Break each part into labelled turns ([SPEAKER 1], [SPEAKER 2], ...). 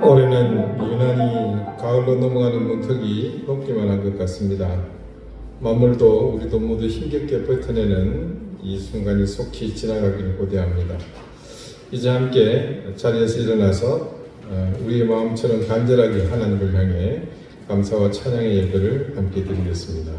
[SPEAKER 1] 올해는 유난히 가을로 넘어가는 문턱이 높기만 한 것 같습니다. 만물도 우리도 모두 힘겹게 버텨내는 이 순간이 속히 지나가기를 고대합니다. 이제 함께 자리에서 일어나서 우리의 마음처럼 간절하게 하나님을 향해 감사와 찬양의 예배를 함께 드리겠습니다.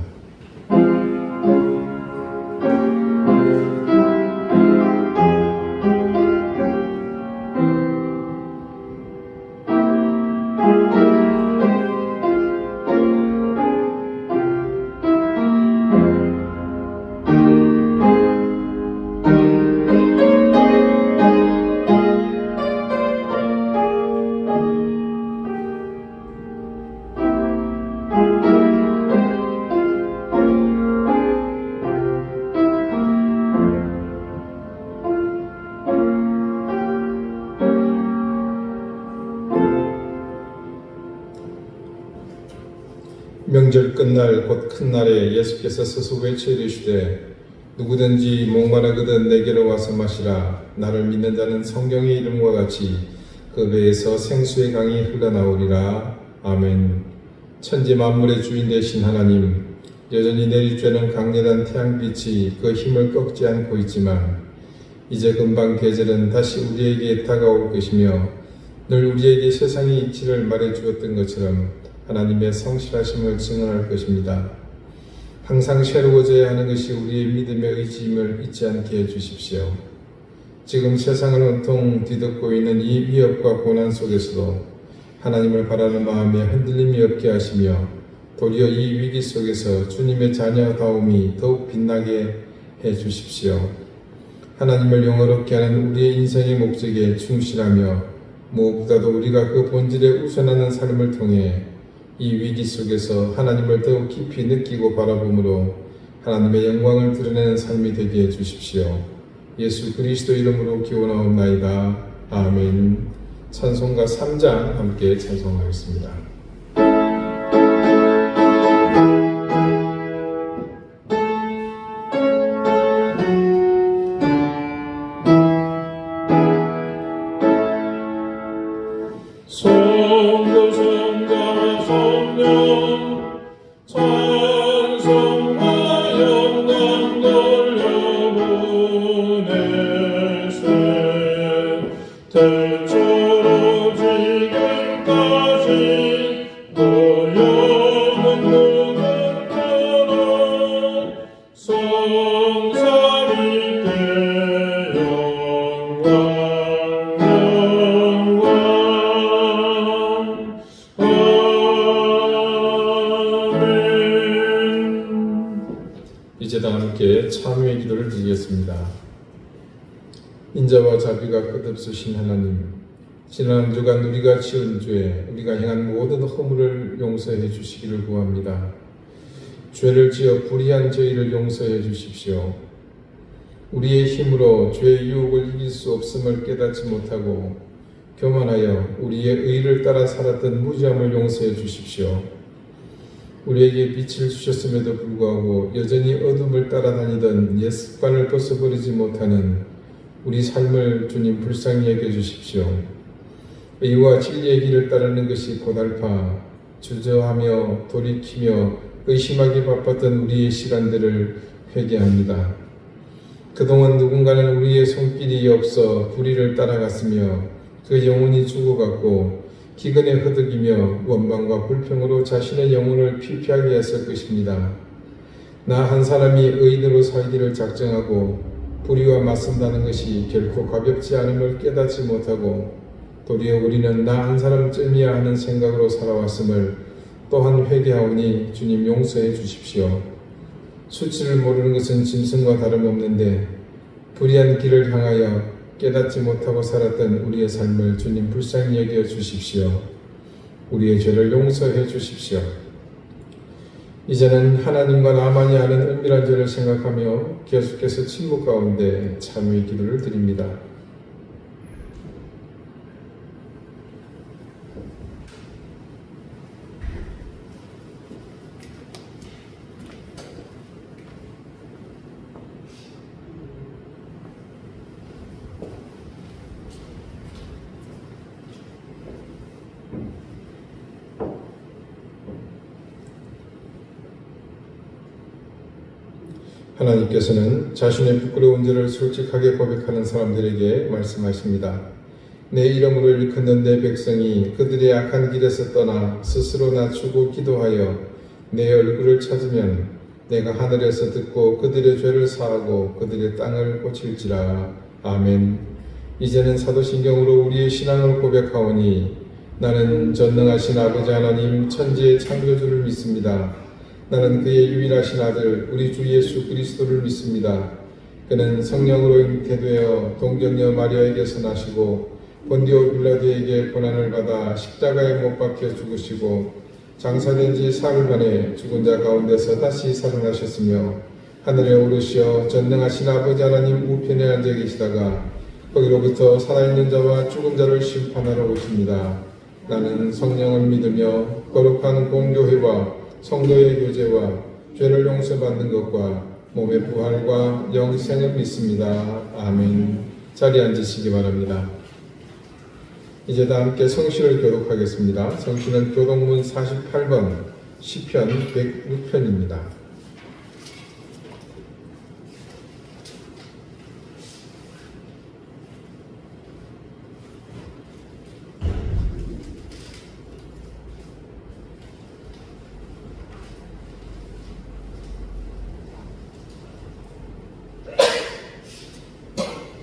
[SPEAKER 1] 명절 끝날 곧 큰 날에 예수께서 스스로 외쳐 이르시되 누구든지 목마르거든 내게로 와서 마시라. 나를 믿는 자는 성경의 이름과 같이 그 배에서 생수의 강이 흘러나오리라. 아멘. 천지 만물의 주인 되신 하나님, 여전히 내리쬐는 강렬한 태양빛이 그 힘을 꺾지 않고 있지만 이제 금방 계절은 다시 우리에게 다가올 것이며 늘 우리에게 세상의 이치를 말해주었던 것처럼 하나님의 성실하심을 증언할 것입니다. 항상 새로워져야 하는 것이 우리의 믿음의 의지임을 잊지 않게 해주십시오. 지금 세상을 온통 뒤덮고 있는 이 위협과 고난 속에서도 하나님을 바라는 마음에 흔들림이 없게 하시며 도리어 이 위기 속에서 주님의 자녀다움이 더욱 빛나게 해주십시오. 하나님을 영화롭게 하는 우리의 인생의 목적에 충실하며 무엇보다도 우리가 그 본질에 우선하는 삶을 통해 이 위기 속에서 하나님을 더욱 깊이 느끼고 바라봄으로 하나님의 영광을 드러내는 삶이 되게 해주십시오. 예수 그리스도 이름으로 기원하옵나이다. 아멘. 찬송가 3장 함께 찬송하겠습니다. 이제 다 함께 참회의 기도를 드리겠습니다. 인자와 자비가 끝없으신 하나님, 지난 한 주간 우리가 지은 죄, 우리가 행한 모든 허물을 용서해 주시기를 구합니다. 죄를 지어 불의한 저희를 용서해 주십시오. 우리의 힘으로 죄의 유혹을 이길 수 없음을 깨닫지 못하고 교만하여 우리의 의를 따라 살았던 무지함을 용서해 주십시오. 우리에게 빛을 주셨음에도 불구하고 여전히 어둠을 따라다니던 옛 습관을 벗어버리지 못하는 우리 삶을 주님 불쌍히 여겨주십시오. 의와 진리의 길을 따르는 것이 고달파 주저하며 돌이키며 의심하기 바빴던 우리의 시간들을 회개합니다. 그동안 누군가는 우리의 손길이 없어 불의를 따라갔으며 그 영혼이 죽어갔고 기근에 허덕이며 원망과 불평으로 자신의 영혼을 피폐하게 했을 것입니다. 나 한 사람이 의인으로 살기를 작정하고 불의와 맞선다는 것이 결코 가볍지 않음을 깨닫지 못하고 도리어 우리는 나 한 사람쯤이야 하는 생각으로 살아왔음을 또한 회개하오니 주님 용서해 주십시오. 수치를 모르는 것은 짐승과 다름없는데 불의한 길을 향하여 깨닫지 못하고 살았던 우리의 삶을 주님 불쌍히 여겨 주십시오. 우리의 죄를 용서해 주십시오. 이제는 하나님과 나만이 아는 은밀한 죄를 생각하며 계속해서 침묵 가운데 참회의 기도를 드립니다. 하나님께서는 자신의 부끄러운 죄를 솔직하게 고백하는 사람들에게 말씀하십니다. 내 이름으로 일컫는 내 백성이 그들의 악한 길에서 떠나 스스로 낮추고 기도하여 내 얼굴을 찾으면 내가 하늘에서 듣고 그들의 죄를 사하고 그들의 땅을 고칠지라. 아멘. 이제는 사도신경으로 우리의 신앙을 고백하오니 나는 전능하신 아버지 하나님 천지의 창조주를 믿습니다. 나는 그의 유일하신 아들 우리 주 예수 그리스도를 믿습니다. 그는 성령으로 잉태되어 동정녀 마리아에게서 나시고 본디오 빌라도에게 고난을 받아 십자가에 못 박혀 죽으시고 장사된 지 사흘 만에 죽은 자 가운데서 다시 살아나셨으며 하늘에 오르시어 전능하신 아버지 하나님 우편에 앉아 계시다가 거기로부터 살아있는 자와 죽은 자를 심판하러 오십니다. 나는 성령을 믿으며 거룩한 공교회와 성도의 교제와 죄를 용서받는 것과 몸의 부활과 영생을 믿습니다. 아멘. 자리에 앉으시기 바랍니다. 이제 다 함께 성시를 교독하겠습니다. 성시는 교독문 48번 시편 106편입니다.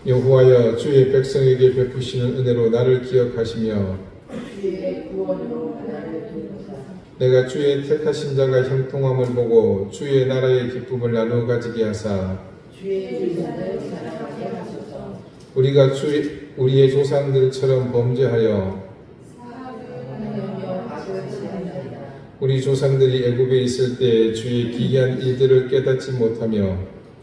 [SPEAKER 1] 여호와여 주의 백성에게 베푸시는 은혜로 나를 기억하시며
[SPEAKER 2] 주의 구원으로 나를 돕소서.
[SPEAKER 1] 내가 주의 택하신 자가 형통함을 보고 주의 나라의 기쁨을 나누어 가지게 하사
[SPEAKER 2] 주의 제사를 사랑하게 하소서.
[SPEAKER 1] 우리가 우리의 조상들처럼 범죄하여
[SPEAKER 2] 사하며 악을 지은다이다.
[SPEAKER 1] 우리 조상들이 애굽에 있을 때 주의 기이한 일들을 깨닫지 못하며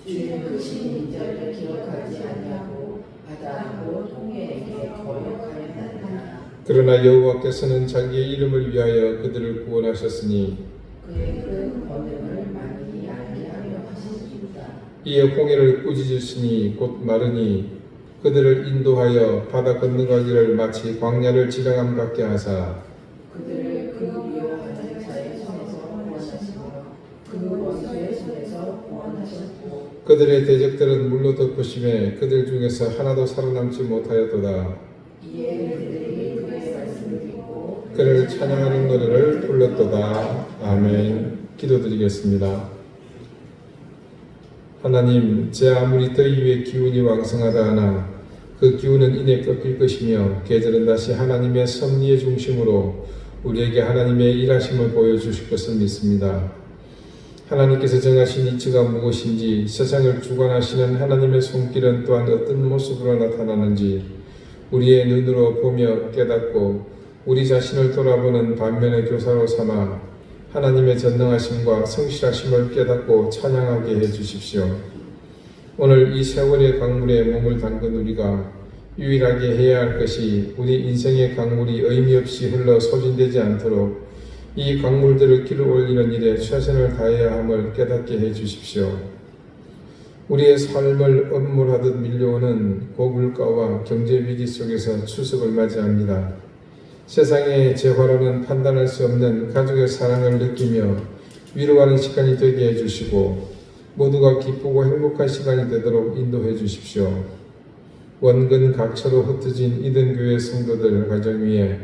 [SPEAKER 2] 주의 크신 인자를 기억하지 아니하고 바다하고 통해에게 거역하였나이다.
[SPEAKER 1] 그러나 여호와께서는 자기의 이름을 위하여 그들을 구원하셨으니
[SPEAKER 2] 그의 큰 권능을 많이 알게 하려 하십니다.
[SPEAKER 1] 이에 홍해를 꾸짖으시니 곧 마르니 그들을 인도하여 바다 건너가기를 마치 광야를 지나감 같게 하사
[SPEAKER 2] 그들을 그 미워하는 자의 손에서 구원하시며 그 원수의 손에서 구원하셨고
[SPEAKER 1] 그들의 대적들은 물로 덮으심에 그들 중에서 하나도 살아남지 못하였도다.
[SPEAKER 2] 이에 그들이 그의 말씀을 듣고
[SPEAKER 1] 그를 찬양하는 노래를 불렀도다. 아멘. 기도드리겠습니다. 하나님, 제 아무리 더위 위에 기운이 왕성하다 하나 그 기운은 이내 꺾일 것이며 계절은 다시 하나님의 섭리의 중심으로 우리에게 하나님의 일하심을 보여주실 것을 믿습니다. 하나님께서 정하신 이치가 무엇인지 세상을 주관하시는 하나님의 손길은 또한 어떤 모습으로 나타나는지 우리의 눈으로 보며 깨닫고 우리 자신을 돌아보는 반면의 교사로 삼아 하나님의 전능하심과 성실하심을 깨닫고 찬양하게 해주십시오. 오늘 이 세월의 강물에 몸을 담근 우리가 유일하게 해야 할 것이 우리 인생의 강물이 의미 없이 흘러 소진되지 않도록 이 강물들을 길어 올리는 일에 최선을 다해야 함을 깨닫게 해주십시오. 우리의 삶을 엄물하듯 밀려오는 고물가와 경제위기 속에서 추석을 맞이합니다. 세상의 재화로는 판단할 수 없는 가족의 사랑을 느끼며 위로하는 시간이 되게 해주시고 모두가 기쁘고 행복한 시간이 되도록 인도해 주십시오. 원근 각처로 흩어진 이든교회 성도들 가정 위에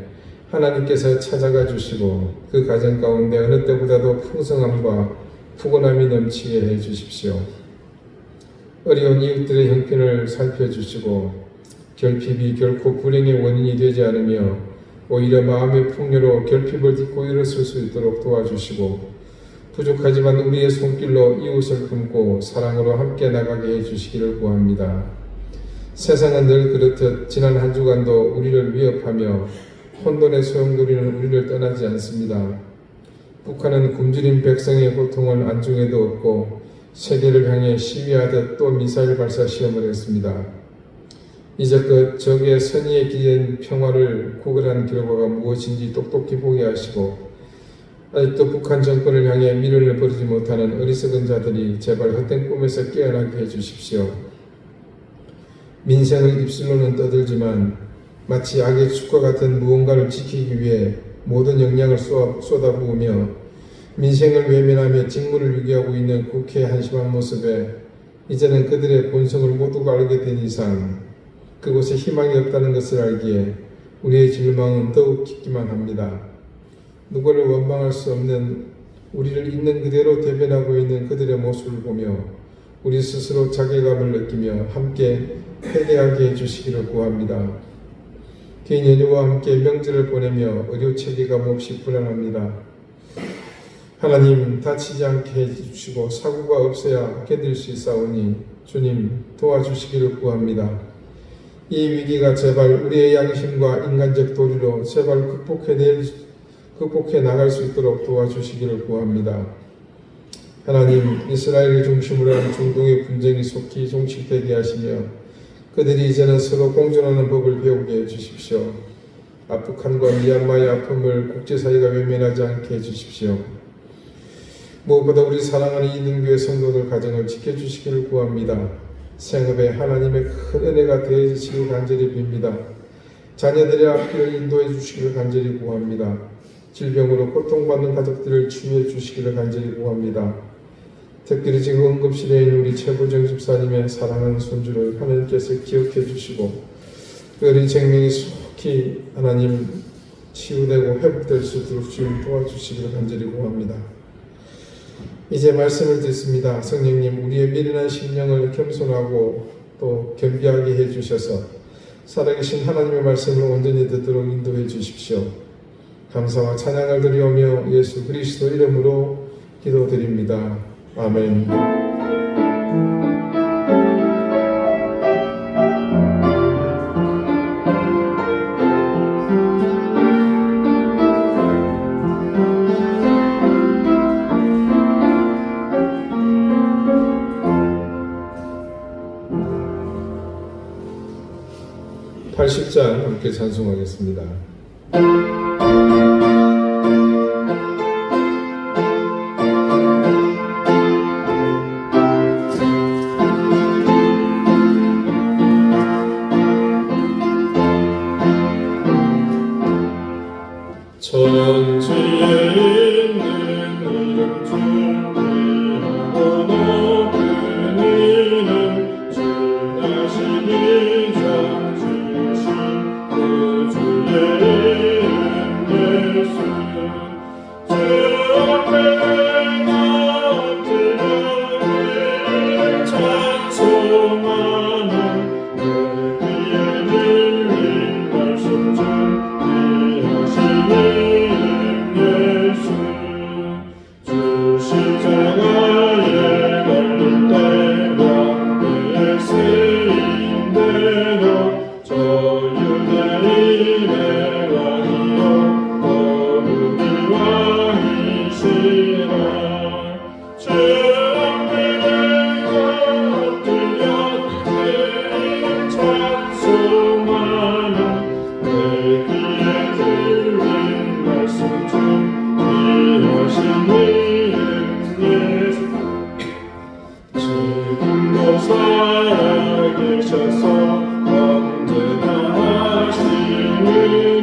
[SPEAKER 1] 하나님께서 찾아가 주시고 그 가정 가운데 어느 때보다도 풍성함과 푸근함이 넘치게 해 주십시오. 어려운 이웃들의 형편을 살펴주시고 결핍이 결코 불행의 원인이 되지 않으며 오히려 마음의 풍요로 결핍을 딛고 일어설 수 있도록 도와주시고 부족하지만 우리의 손길로 이웃을 품고 사랑으로 함께 나가게 해주시기를 구합니다. 세상은 늘 그렇듯 지난 한 주간도 우리를 위협하며 혼돈의 소용돌이는 우리를 떠나지 않습니다. 북한은 굶주린 백성의 고통을 안중에도 없고 세계를 향해 시위하듯 또 미사일 발사 시험을 했습니다. 이제껏 적의 선의에 기댄 평화를 구걸한 결과가 무엇인지 똑똑히 보게 하시고 아직도 북한 정권을 향해 미련을 버리지 못하는 어리석은 자들이 제발 헛된 꿈에서 깨어나게 해주십시오. 민생을 입술로는 떠들지만 마치 악의 축과 같은 무언가를 지키기 위해 모든 역량을 쏟아부으며 민생을 외면하며 직무를 유기하고 있는 국회의 한심한 모습에 이제는 그들의 본성을 모두가 알게 된 이상 그곳에 희망이 없다는 것을 알기에 우리의 절망은 더욱 깊기만 합니다. 누구를 원망할 수 없는 우리를 있는 그대로 대변하고 있는 그들의 모습을 보며 우리 스스로 자괴감을 느끼며 함께 회개하게 해주시기를 구합니다. 긴 연휴와 함께 명절을 보내며 의료 체계감 없이 불안합니다. 하나님 다치지 않게 해주시고 사고가 없어야 견딜 수 있사오니 주님 도와주시기를 구합니다. 이 위기가 제발 우리의 양심과 인간적 도리로 제발 극복해 나갈 수 있도록 도와주시기를 구합니다. 하나님 이스라엘을 중심으로 한 중동의 분쟁이 속히 종식되게 하시며 그들이 이제는 서로 공존하는 법을 배우게 해주십시오. 아프간과 미얀마의 아픔을 국제사회가 외면하지 않게 해주십시오. 무엇보다 우리 사랑하는 이등교회 성도들 가정을 지켜주시기를 구합니다. 생업에 하나님의 큰 은혜가 더해지시길 간절히 빕니다. 자녀들의 앞길을 인도해 주시기를 간절히 구합니다. 질병으로 고통받는 가족들을 치유해 주시기를 간절히 구합니다. 특별히 지금 응급실에 있는 우리 최보정 집사님의 사랑하는 손주를 하나님께서 기억해 주시고 그 어린 생명이 속히 하나님 치유되고 회복될 수 있도록 주님 도와주시기를 간절히 구합니다. 이제 말씀을 듣습니다. 성령님 우리의 미련한 심령을 겸손하고 또 겸비하게 해주셔서 살아계신 하나님의 말씀을 온전히 듣도록 인도해 주십시오. 감사와 찬양을 드리오며 예수 그리스도 이름으로 기도드립니다. 아멘. 80장 함께 찬송하겠습니다.
[SPEAKER 3] 천지에 있는 이름 존귀하고 높은 이름 주 대신 이장 주신 구주의 이름 예수 주 앞에 내가 엎드려 찬송하는 내 귀에 들린 말씀 중 지금도 살아계셔서 언제나 하시는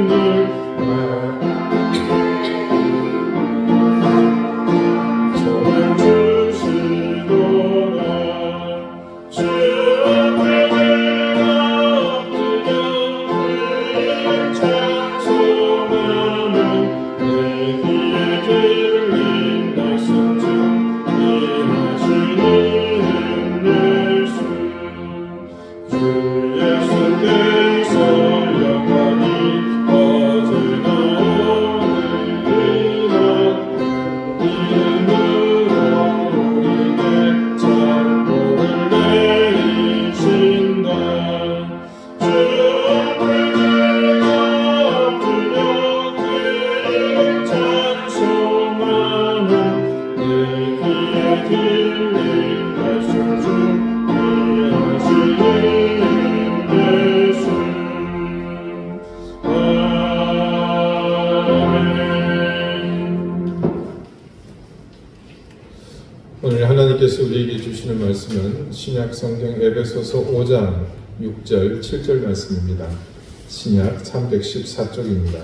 [SPEAKER 3] 일 손을 주시도다 주 앞에 내가 엎드려 찬송하는 내 귀에 들린 말씀 중 일하시는
[SPEAKER 1] 오늘 하나님께서 우리에게 주시는 말씀은 신약 성경 에베소서 5장 6절 7절 말씀입니다. 신약 314쪽입니다.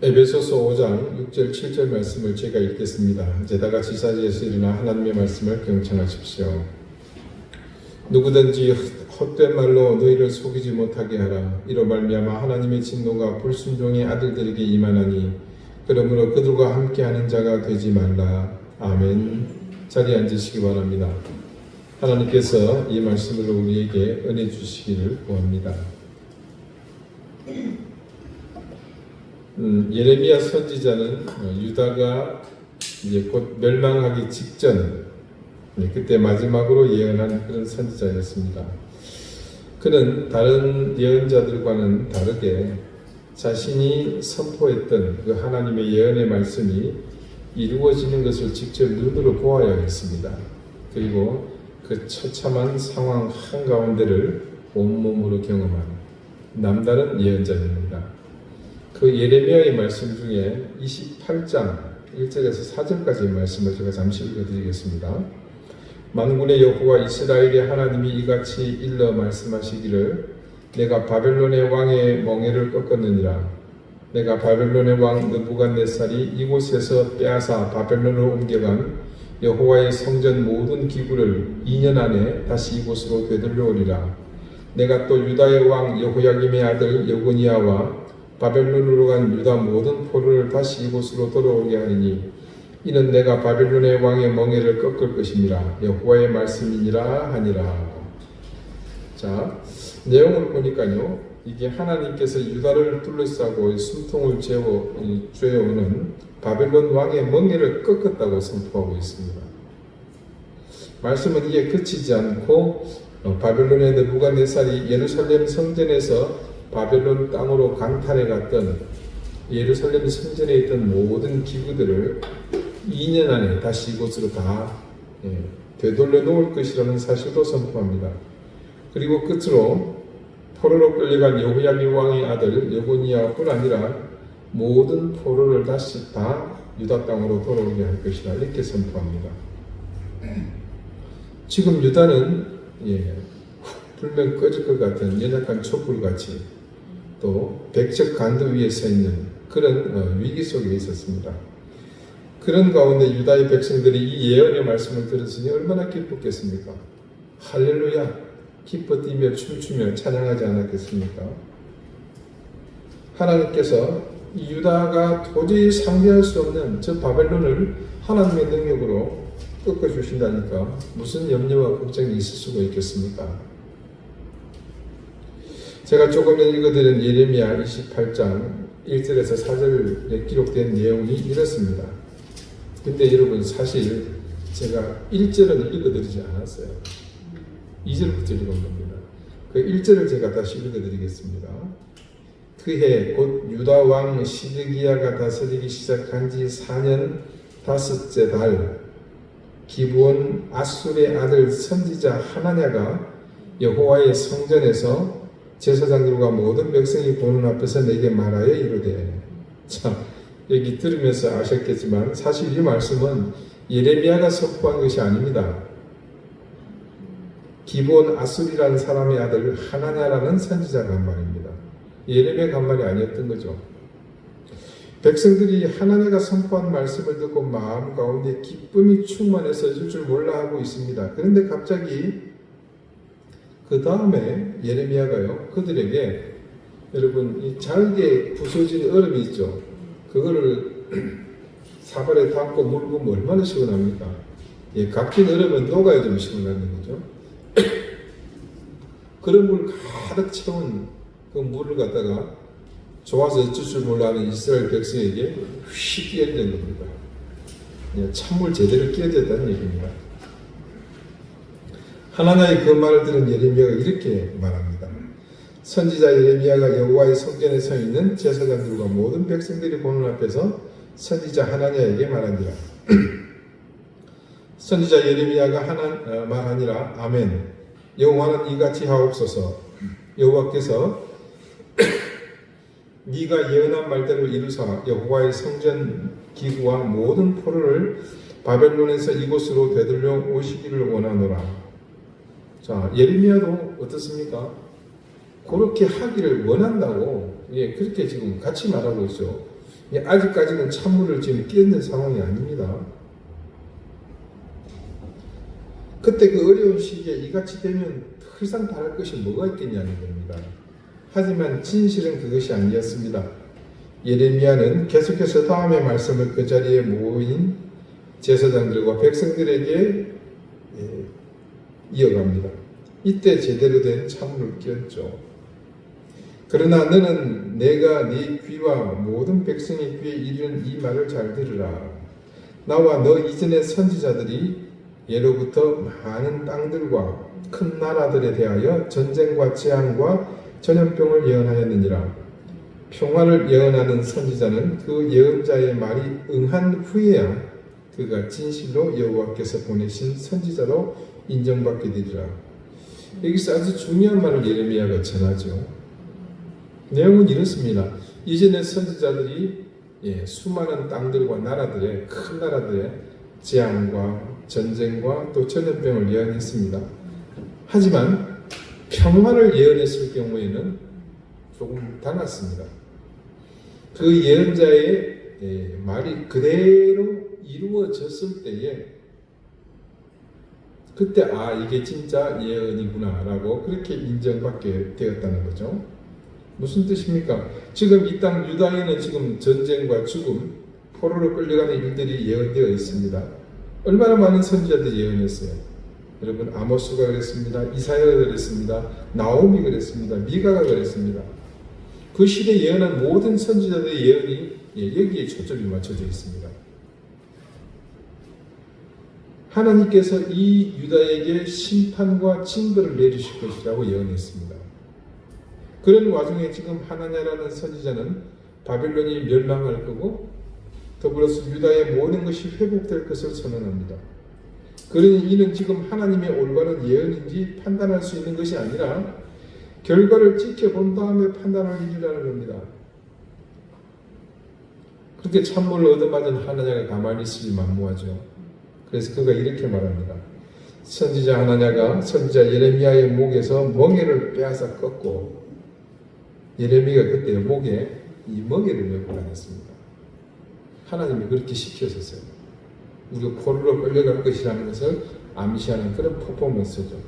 [SPEAKER 1] 에베소서 5장 6절 7절 말씀을 제가 읽겠습니다. 이제 다 같이 자리에서 일어나 하나님의 말씀을 경청하십시오. 누구든지 헛된 말로 너희를 속이지 못하게 하라. 이로 말미암아 하나님의 진노가 불순종의 아들들에게 임하나니 그러므로 그들과 함께하는 자가 되지 말라. 아멘. 자리에 앉으시기 바랍니다. 하나님께서 이 말씀으로 우리에게 은혜 주시기를 구합니다. 예레미야 선지자는 유다가 이제 곧 멸망하기 직전, 그때 마지막으로 예언한 그런 선지자였습니다. 그는 다른 예언자들과는 다르게 자신이 선포했던 그 하나님의 예언의 말씀이 이루어지는 것을 직접 눈으로 보아야 했습니다. 그리고 그 처참한 상황 한가운데를 온몸으로 경험한 남다른 예언자입니다. 그 예레미야의 말씀 중에 28장 1절에서 4절까지의 말씀을 제가 잠시 읽어드리겠습니다. 만군의 여호와 이스라엘의 하나님이 이같이 일러 말씀하시기를 내가 바벨론의 왕의 멍에를 꺾었느니라. 내가 바벨론의 왕 느부갓네살이 이곳에서 빼앗아 바벨론으로 옮겨간 여호와의 성전 모든 기구를 2년 안에 다시 이곳으로 되돌려오리라. 내가 또 유다의 왕 여호야김의 아들 여고니아와 바벨론으로 간 유다 모든 포로를 다시 이곳으로 돌아오게 하리니 이는 내가 바벨론의 왕의 멍에를 꺾을 것임이라. 여호와의 말씀이니라 하니라. 자, 내용을 보니까요, 이게 하나님께서 유다를 둘러싸고 숨통을 쬐어오는 바벨론 왕의 멍에를 꺾었다고 선포하고 있습니다. 말씀은 이에 그치지 않고 바벨론의 느부갓네살이 예루살렘 성전에서 바벨론 땅으로 강탈해 갔던 예루살렘 성전에 있던 모든 기구들을 2년 안에 다시 이곳으로 다 되돌려 놓을 것이라는 사실도 선포합니다. 그리고 끝으로 포로로 끌려간 여호야김 왕의 아들 여고니아뿐 아니라 모든 포로를 다시 다 유다 땅으로 돌아오게 할 것이라 이렇게 선포합니다. 지금 유다는 불면 꺼질 것 같은 연약한 촛불같이 또 백적 간도 위에 서 있는 그런 위기 속에 있었습니다. 그런 가운데 유다의 백성들이 이 예언의 말씀을 들었으니 얼마나 기뻤겠습니까? 할렐루야! 기뻐 뛰며 춤추며 찬양하지 않았겠습니까? 하나님께서 유다가 도저히 상대할 수 없는 저 바벨론을 하나님의 능력으로 꺾어주신다니까 무슨 염려와 걱정이 있을 수가 있겠습니까? 제가 조금 전에 읽어드린 예레미야 28장 1절에서 4절에 기록된 내용이 이렇습니다. 근데 여러분 사실 제가 1절은 읽어드리지 않았어요. 2절부터 읽은 겁니다. 그 1절을 제가 다시 읽어드리겠습니다. 그해 곧 유다 왕 시드기야가 다스리기 시작한 지 4년 5째 달 기브온 아술의 아들 선지자 하나냐가 여호와의 성전에서 제사장들과 모든 백성이 보는 앞에서 내게 말하여 이르되. 자, 여기 들으면서 아셨겠지만 사실 이 말씀은 예레미야가 선포한 것이 아닙니다. 기브온 아술이라는 사람의 아들 하나냐라는 선지자가 한 말입니다. 예레미야가 한 말이 아니었던 거죠. 백성들이 하나냐가 선포한 말씀을 듣고 마음 가운데 기쁨이 충만해서 줄 몰라 하고 있습니다. 그런데 갑자기 그 다음에 예레미야가요, 그들에게 여러분 이 잘게 부서진 얼음이 있죠. 그거를 사발에 담고 물 부으면 얼마나 시원합니까? 갓긴 얼음은 녹아야 좀 시원하는 거죠. 그런 물 가득 채운 그 물을 갖다가 좋아서 어쩔 줄 몰라 하는 이스라엘 백성에게 휙 끼어든 겁니다. 찬물 제대로 끼어졌다는 얘기입니다. 하나님의 그 말을 들은 예레미야가 이렇게 말합니다. 선지자 예레미야가 여호와의 성전에 서 있는 제사장들과 모든 백성들이 보는 앞에서 선지자 하나냐에게 말하니라. 선지자 예레미야가 말하니라. 아멘. 여호와는 이같이 하옵소서. 여호와께서 네가 예언한 말대로 이루사 여호와의 성전 기구와 모든 포로를 바벨론에서 이곳으로 되돌려 오시기를 원하노라. 자, 예레미야도 어떻습니까? 그렇게 하기를 원한다고, 그렇게 지금 같이 말하고 있죠. 아직까지는 찬물을 지금 끼얹는 상황이 아닙니다. 그때 그 어려운 시기에 이같이 되면 더 이상 바랄 것이 뭐가 있겠냐는 겁니다. 하지만 진실은 그것이 아니었습니다. 예레미야는 계속해서 다음의 말씀을 그 자리에 모인 제사장들과 백성들에게 이어갑니다. 이때 제대로 된 찬물을 끼얹죠. 그러나 너는 내가 네 귀와 모든 백성의 귀에 이르는 이 말을 잘 들으라. 나와 너 이전의 선지자들이 예로부터 많은 땅들과 큰 나라들에 대하여 전쟁과 재앙과 전염병을 예언하였느니라. 평화를 예언하는 선지자는 그 예언자의 말이 응한 후에야 그가 진실로 여호와께서 보내신 선지자로 인정받게 되리라. 여기서 아주 중요한 말을 예레미야가 전하죠. 내용은 이렇습니다. 이전의 선지자들이 수많은 땅들과 나라들의 큰 나라들의 재앙과 전쟁과 또 전염병을 예언했습니다. 하지만 평화를 예언했을 경우에는 조금 달랐습니다. 그 예언자의 말이 그대로 이루어졌을 때에 그때 이게 진짜 예언이구나 라고 그렇게 인정받게 되었다는 거죠. 무슨 뜻입니까? 지금 이 땅 유다에는 지금 전쟁과 죽음, 포로로 끌려가는 일들이 예언되어 있습니다. 얼마나 많은 선지자들이 예언했어요. 여러분, 아모스가 그랬습니다. 이사야가 그랬습니다. 나오미 그랬습니다. 미가가 그랬습니다. 그 시대에 예언한 모든 선지자들의 예언이 여기에 초점이 맞춰져 있습니다. 하나님께서 이 유다에게 심판과 징벌을 내리실 것이라고 예언했습니다. 그런 와중에 지금 하나냐라는 선지자는 바벨론이 멸망할 거고 더불어서 유다의 모든 것이 회복될 것을 선언합니다. 그러니 이는 지금 하나님의 올바른 예언인지 판단할 수 있는 것이 아니라 결과를 지켜본 다음에 판단할 일이라는 겁니다. 그렇게 찬물을 얻어맞은 하나냐가 가만히 있으니 만무하죠. 그래서 그가 이렇게 말합니다. 선지자 하나냐가 선지자 예레미야의 목에서 멍에를 빼앗아 꺾고 예레미야가 그때 목에 이 멍에를 메고 다녔습니다. 하나님이 그렇게 시키셨어요. 우리가 포로로 끌려갈 것이라는 것을 암시하는 그런 퍼포먼스죠.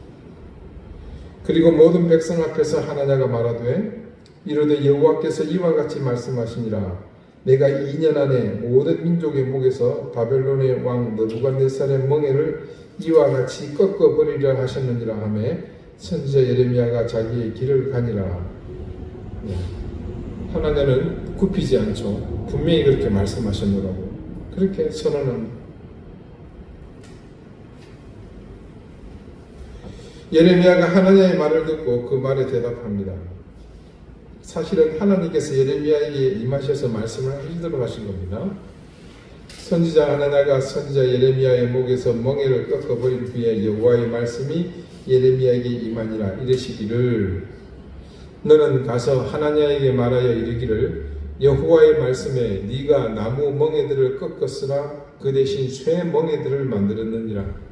[SPEAKER 1] 그리고 모든 백성 앞에서 하나냐가 말하되 이르되 여호와께서 이와 같이 말씀하시니라. 내가 2년 안에 모든 민족의 목에서 바벨론의 왕 느부갓네살의 멍에를 이와 같이 꺾어버리려 하셨느니라 하며 선지자 예레미야가 자기의 길을 가니라. 하나냐는 굽히지 않죠. 분명히 그렇게 말씀하셨노라고 그렇게 선언합니다. 예레미야가 하나냐의 말을 듣고 그 말에 대답합니다. 사실은 하나님께서 예레미야에게 임하셔서 말씀을 하시도록 하신 겁니다. 선지자 하나냐가 선지자 예레미야의 목에서 멍에를 꺾어버린 후에 여호와의 말씀이 예레미야에게 임하니라. 이르시기를 너는 가서 하나냐에게 말하여 이르기를 여호와의 말씀에 네가 나무 멍에들을 꺾었으나 그 대신 쇠 멍에들을 만들었느니라.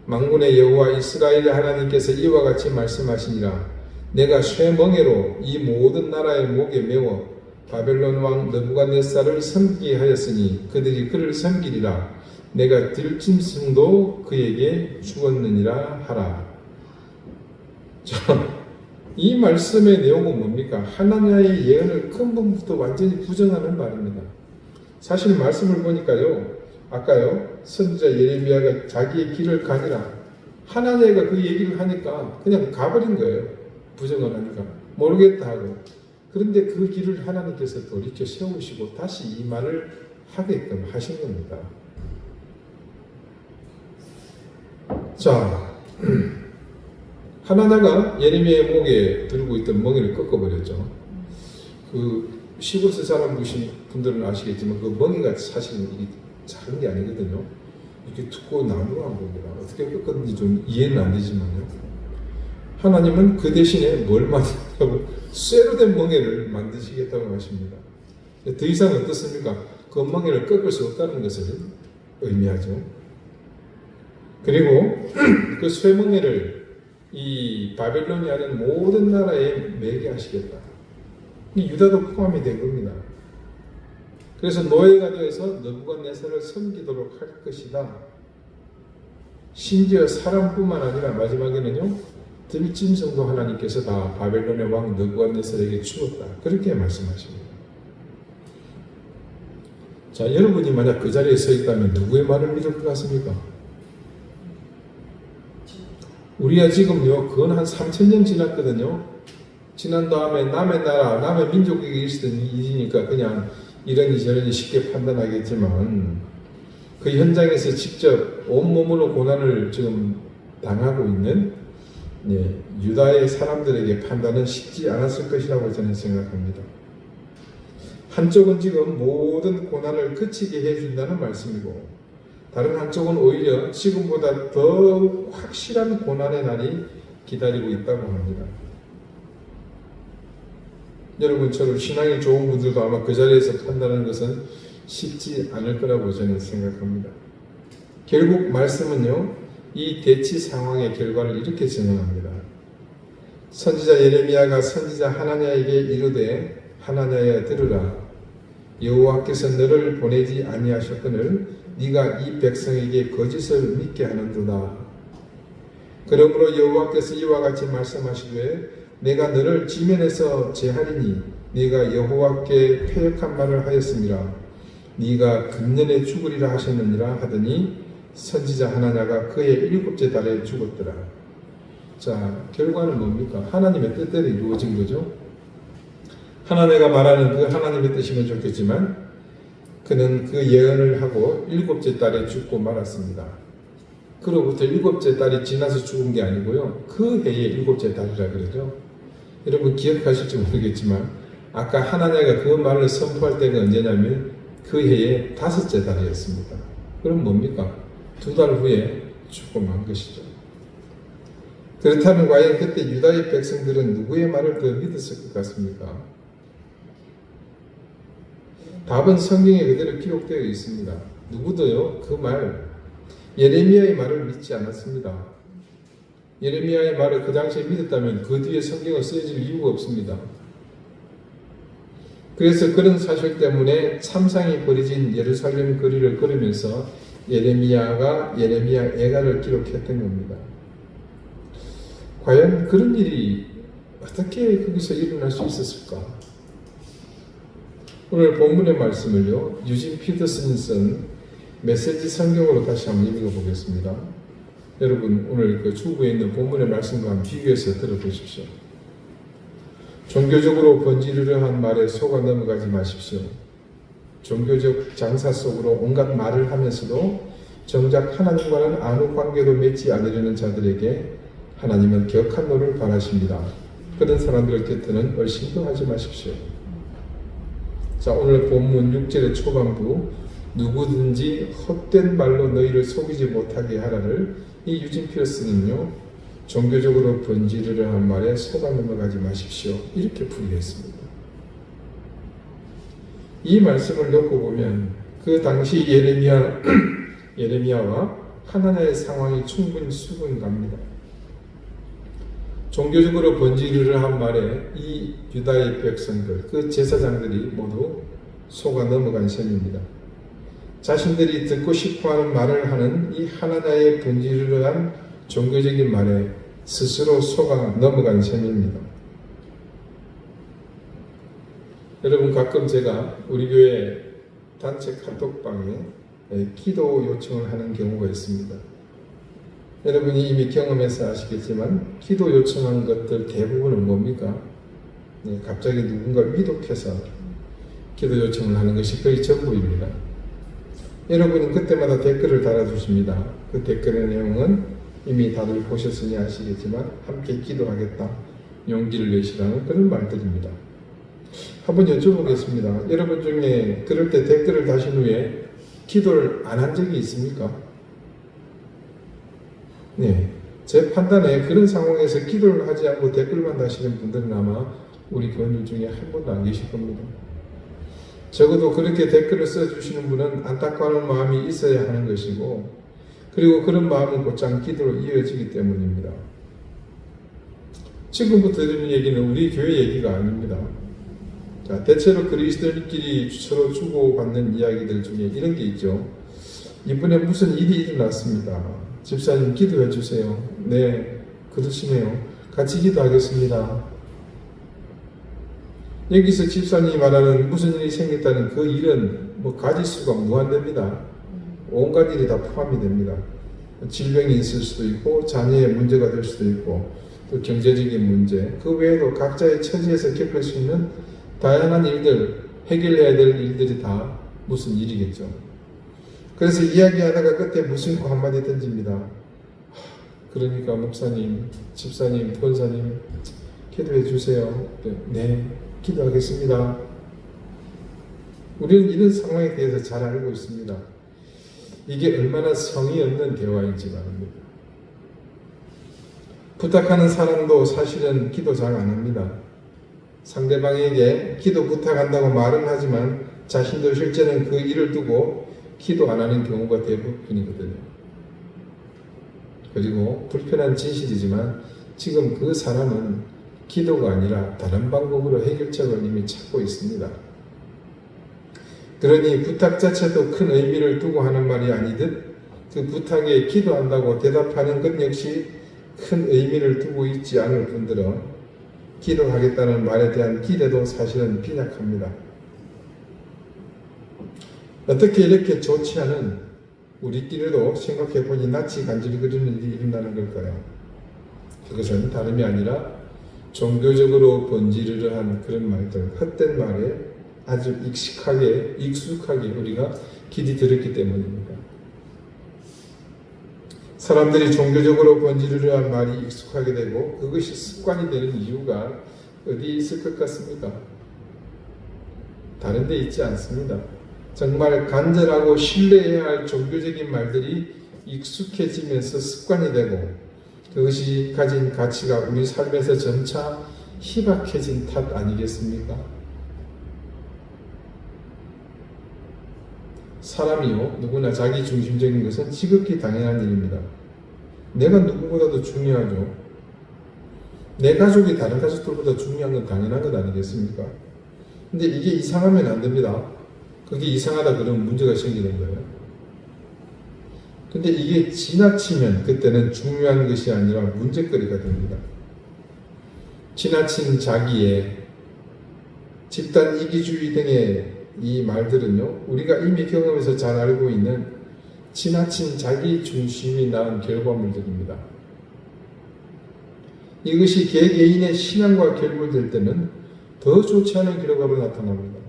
[SPEAKER 1] 만군의 여호와 이스라엘 하나님께서 이와 같이 말씀하시니라. 내가 쇠 멍에로 이 모든 나라의 목에 메워 바벨론 왕 느부갓네살을 섬기게 하였으니 그들이 그를 섬기리라. 내가 들짐승도 그에게 죽었느니라 하라. 자, 이 말씀의 내용은 뭡니까? 하나냐의 예언을 근본부터 완전히 부정하는 말입니다. 사실 말씀을 보니까요, 아까요 선지자 예레미야가 자기의 길을 가니라 하나냐가 그 얘기를 하니까 그냥 가버린 거예요. 부정을 하니까 모르겠다 하고. 그런데 그 길을 하나님께서 돌이켜 세우시고 다시 이 말을 하게끔 하신 겁니다. 자, 하나냐가 예레미야의 목에 들고 있던 멍에를 꺾어버렸죠. 그 시골서 사람 보신 분들은 아시겠지만 그 멍에가 사실은 이게 작은 게 아니거든요. 이렇게 두꺼운 나무로 한 겁니다. 어떻게 꺾었는지 좀 이해는 안 되지만요. 하나님은 그 대신에 뭘 만든다고? 쇠로 된 멍에를 만드시겠다고 하십니다. 더 이상 어떻습니까? 그 멍에를 꺾을 수 없다는 것을 의미하죠. 그리고 그 쇠멍에를 이 바벨론이 하는 모든 나라에 매게 하시겠다. 이 유다도 포함이 된 겁니다. 그래서 노예가 되어서 느부갓네살을 섬기도록 할 것이다. 심지어 사람뿐만 아니라 마지막에는요, 들짐승도 하나님께서 다 바벨론의 왕 느부갓네살에게 주었다. 그렇게 말씀하십니다. 자, 여러분이 만약 그 자리에 서 있다면 누구의 말을 믿을 것 같습니까? 우리가 지금요, 그건 한 3000년 지났거든요. 지난 다음에 남의 나라, 남의 민족에게 있었던 일이니까 그냥 이러니 저러니 쉽게 판단하겠지만 그 현장에서 직접 온몸으로 고난을 지금 당하고 있는 유다의 사람들에게 판단은 쉽지 않았을 것이라고 저는 생각합니다. 한쪽은 지금 모든 고난을 그치게 해준다는 말씀이고 다른 한쪽은 오히려 지금보다 더 확실한 고난의 날이 기다리고 있다고 합니다. 여러분처럼 신앙이 좋은 분들도 아마 그 자리에서 판단하는 것은 쉽지 않을 거라고 저는 생각합니다. 결국 말씀은요, 이 대치 상황의 결과를 이렇게 전언합니다. 선지자 예레미야가 선지자 하나냐에게 이르되 하나냐야 들으라. 여호와께서 너를 보내지 아니하셨거늘 네가 이 백성에게 거짓을 믿게 하는도다. 그러므로 여호와께서 이와 같이 말씀하시되 내가 너를 지면에서 제하리니 네가 여호와께 패역한 말을 하였음이라. 네가 금년에 죽으리라 하셨느니라 하더니 선지자 하나냐가 그의 7째 달에 죽었더라. 자, 결과는 뭡니까? 하나님의 뜻대로 이루어진 거죠. 하나님가 말하는 그 하나님의 뜻이면 좋겠지만 그는 그 예언을 하고 7째 달에 죽고 말았습니다. 그로부터 7째 달이 지나서 죽은 게 아니고요. 그 해에 7째 달이라 그러죠. 여러분 기억하실지 모르겠지만 아까 하나냐가 그 말을 선포할 때가 언제냐면 그 해에 5째 달이었습니다. 그럼 뭡니까? 2달 후에 죽고 만 것이죠. 그렇다면 과연 그때 유다의 백성들은 누구의 말을 더 믿었을 것 같습니까? 답은 성경에 그대로 기록되어 있습니다. 누구도요, 그 말, 예레미야의 말을 믿지 않았습니다. 예레미야의 말을 그 당시에 믿었다면 그 뒤에 성경을 쓰여질 이유가 없습니다. 그래서 그런 사실 때문에 참상이 버려진 예루살렘 거리를 걸으면서 예레미야 애가를 기록했던 겁니다. 과연 그런 일이 어떻게 거기서 일어날 수 있었을까? 오늘 본문의 말씀을요, 유진 피터슨이 쓴 메시지 성경으로 다시 한번 읽어보겠습니다. 여러분 오늘 그 주부에 있는 본문의 말씀과 한번 비교해서 들어보십시오. 종교적으로 번지르르 한 말에 속아 넘어가지 마십시오. 종교적 장사 속으로 온갖 말을 하면서도 정작 하나님과는 아무 관계도 맺지 않으려는 자들에게 하나님은 격한 노를 바라십니다. 그런 사람들 곁에는 얼씬도 하지 마십시오. 자, 오늘 본문 6절의 초반부 누구든지 헛된 말로 너희를 속이지 못하게 하라를 이 유진 피어스는요, 종교적으로 번지르르 한 말에 속아 넘어가지 마십시오. 이렇게 풀이했습니다. 이 말씀을 놓고 보면 그 당시 예레미야와 하나냐의 상황이 충분히 수긍이 갑니다. 종교적으로 번지르르 한 말에 이 유다의 백성들, 그 제사장들이 모두 속아 넘어간 셈입니다. 자신들이 듣고 싶어하는 말을 하는 이 하나냐의 번지르르한 종교적인 말에 스스로 속아 넘어간 셈입니다. 여러분 가끔 제가 우리 교회 단체 카톡방에 기도 요청을 하는 경우가 있습니다. 여러분이 이미 경험해서 아시겠지만 기도 요청하는 것들 대부분은 뭡니까? 갑자기 누군가를 위독해서 기도 요청을 하는 것이 거의 전부입니다. 여러분은 그때마다 댓글을 달아주십니다. 그 댓글의 내용은 이미 다들 보셨으니 아시겠지만 함께 기도하겠다, 용기를 내시라는 그런 말들입니다. 한번 여쭤보겠습니다. 여러분 중에 그럴 때 댓글을 다신 후에 기도를 안 한 적이 있습니까? 네, 제 판단에 그런 상황에서 기도를 하지 않고 댓글만 다시는 분들은 아마 우리 교인들 중에 한 분도 안 계실 겁니다. 적어도 그렇게 댓글을 써주시는 분은 안타까운 마음이 있어야 하는 것이고, 그리고 그런 마음은 곧장 기도로 이어지기 때문입니다. 지금부터 드리는 얘기는 우리 교회 얘기가 아닙니다. 자, 대체로 그리스도인끼리 서로 주고받는 이야기들 중에 이런 게 있죠. 이번에 무슨 일이 일어났습니다. 집사님 기도해 주세요. 네, 그러시네요. 같이 기도하겠습니다. 여기서 집사님이 말하는 무슨 일이 생겼다는 그 일은 뭐 가지수가 무한됩니다. 온갖 일이 다 포함이 됩니다. 질병이 있을 수도 있고 자녀의 문제가 될 수도 있고 또 경제적인 문제, 그 외에도 각자의 처지에서 겪을 수 있는 다양한 일들, 해결해야 될 일들이 다 무슨 일이겠죠. 그래서 이야기하다가 끝에 무심코 한마디 던집니다. 그러니까 목사님, 집사님, 권사님 기도해 주세요. 네, 기도하겠습니다. 우리는 이런 상황에 대해서 잘 알고 있습니다. 이게 얼마나 성의 없는 대화인지 말입니다. 부탁하는 사람도 사실은 기도 잘 안 합니다. 상대방에게 기도 부탁한다고 말은 하지만 자신도 실제는 그 일을 두고 기도 안 하는 경우가 대부분이거든요. 그리고 불편한 진실이지만 지금 그 사람은 기도가 아니라 다른 방법으로 해결책을 이미 찾고 있습니다. 그러니 부탁 자체도 큰 의미를 두고 하는 말이 아니듯 그 부탁에 기도한다고 대답하는 것 역시 큰 의미를 두고 있지 않을 뿐더러 기도하겠다는 말에 대한 기대도 사실은 빈약합니다. 어떻게 이렇게 좋지 않은 우리끼리도 생각해보니 낯이 간질거리는 일이 일어나는 걸까요? 그것은 다름이 아니라 종교적으로 번지르르한 그런 말들, 헛된 말에 아주 익숙하게 우리가 길이 들었기 때문입니다. 사람들이 종교적으로 번지르르한 말이 익숙하게 되고 그것이 습관이 되는 이유가 어디 있을 것 같습니까? 다른 데 있지 않습니다. 정말 간절하고 신뢰해야 할 종교적인 말들이 익숙해지면서 습관이 되고 그것이 가진 가치가 우리 삶에서 점차 희박해진 탓 아니겠습니까? 사람이요, 누구나 자기 중심적인 것은 지극히 당연한 일입니다. 내가 누구보다도 중요하죠. 내 가족이 다른 가족들보다 중요한 건 당연한 것 아니겠습니까? 근데 이게 이상하면 안 됩니다. 그게 이상하다 그러면 문제가 생기는 거예요. 근데 이게 지나치면 그때는 중요한 것이 아니라 문제거리가 됩니다. 지나친 자기애, 집단 이기주의 등의 이 말들은요, 우리가 이미 경험해서 잘 알고 있는 지나친 자기 중심이 낳은 결과물들입니다. 이것이 개개인의 신앙과 결부될 때는 더 좋지 않은 결과로 나타납니다.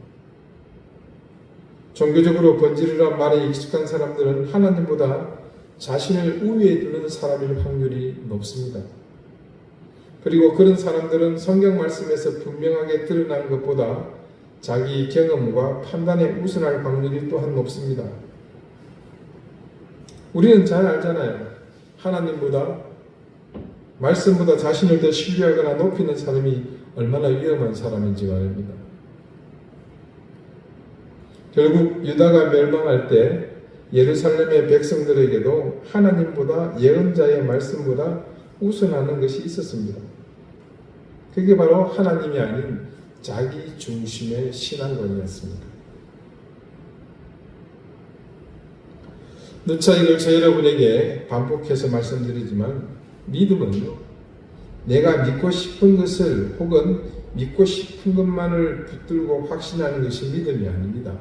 [SPEAKER 1] 종교적으로 번지르르한 말에 익숙한 사람들은 하나님보다 자신을 우위에 두는 사람일 확률이 높습니다. 그리고 그런 사람들은 성경 말씀에서 분명하게 드러난 것보다 자기 경험과 판단에 우선할 확률이 또한 높습니다. 우리는 잘 알잖아요. 하나님보다 말씀보다 자신을 더 신뢰하거나 높이는 사람이 얼마나 위험한 사람인지 말입니다. 결국 유다가 멸망할 때 예루살렘의 백성들에게도 하나님보다 예언자의 말씀보다 우선하는 것이 있었습니다. 그게 바로 하나님이 아닌 자기 중심의 신앙관이었습니다. 누차 이걸 저 여러분에게 반복해서 말씀드리지만 믿음은요, 내가 믿고 싶은 것을 혹은 믿고 싶은 것만을 붙들고 확신하는 것이 믿음이 아닙니다.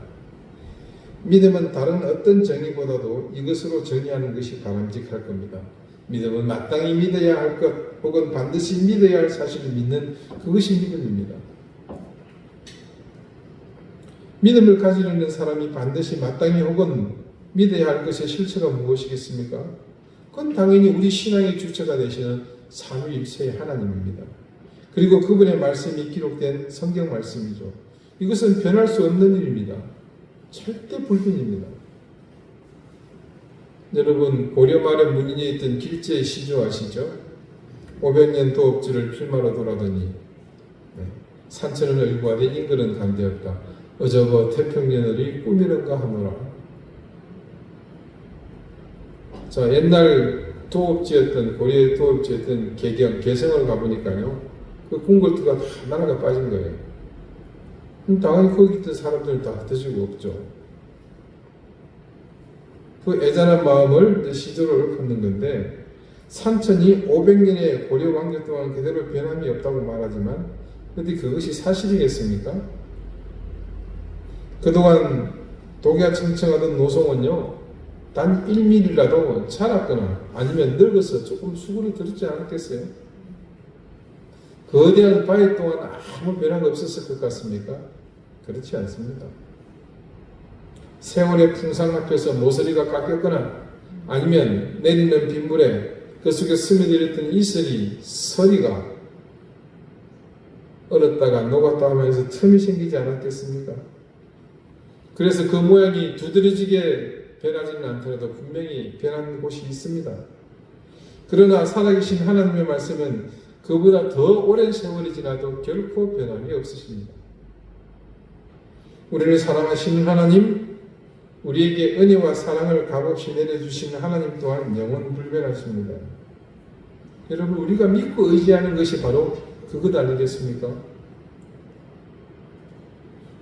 [SPEAKER 1] 믿음은 다른 어떤 정의보다도 이것으로 정의하는 것이 바람직할 겁니다. 믿음은 마땅히 믿어야 할 것 혹은 반드시 믿어야 할 사실을 믿는 그것이 믿음입니다. 믿음을 가지려는 사람이 반드시 마땅히 혹은 믿어야 할 것의 실체가 무엇이겠습니까? 그건 당연히 우리 신앙의 주체가 되시는 삼위일체의 하나님입니다. 그리고 그분의 말씀이 기록된 성경 말씀이죠. 이것은 변할 수 없는 일입니다. 절대 불변입니다. 여러분, 고려 말에 문인에 있던 길제 시조 아시죠? 500년 도읍지를 필마로 돌아더니 산천은 의구하되 인근은 간대없다. 어저버 태평년을이 꾸미는가 하노라. 자, 옛날 도읍지였던, 고려의 도읍지였던 개성을 가보니까요, 그 궁궐투가 다 나라가 빠진 거예요. 당연히 거기 있던 사람들은 다 흩어지고 없죠. 그 애잔한 마음을 시조를 걷는 건데, 산천이 500년의 고려 왕조 동안 그대로 변함이 없다고 말하지만, 근데 그것이 사실이겠습니까? 그동안 독야 청청하던 노송은요, 단 1mm라도 자랐거나 아니면 늙어서 조금 수그러들지 않았겠어요? 거대한 바위 동안 아무 변화가 없었을 것 같습니까? 그렇지 않습니다. 세월의 풍상 앞에서 모서리가 깎였거나 아니면 내리는 빗물에 그 속에 스며들었던 이슬이 서리가 얼었다가 녹았다 하면서 틈이 생기지 않았겠습니까? 그래서 그 모양이 두드러지게 변하지는 않더라도 분명히 변한 곳이 있습니다. 그러나 살아계신 하나님의 말씀은 그보다 더 오랜 세월이 지나도 결코 변함이 없으십니다. 우리를 사랑하시는 하나님, 우리에게 은혜와 사랑을 값없이 내려주시는 하나님 또한 영원불변하십니다. 여러분, 우리가 믿고 의지하는 것이 바로 그것 아니겠습니까?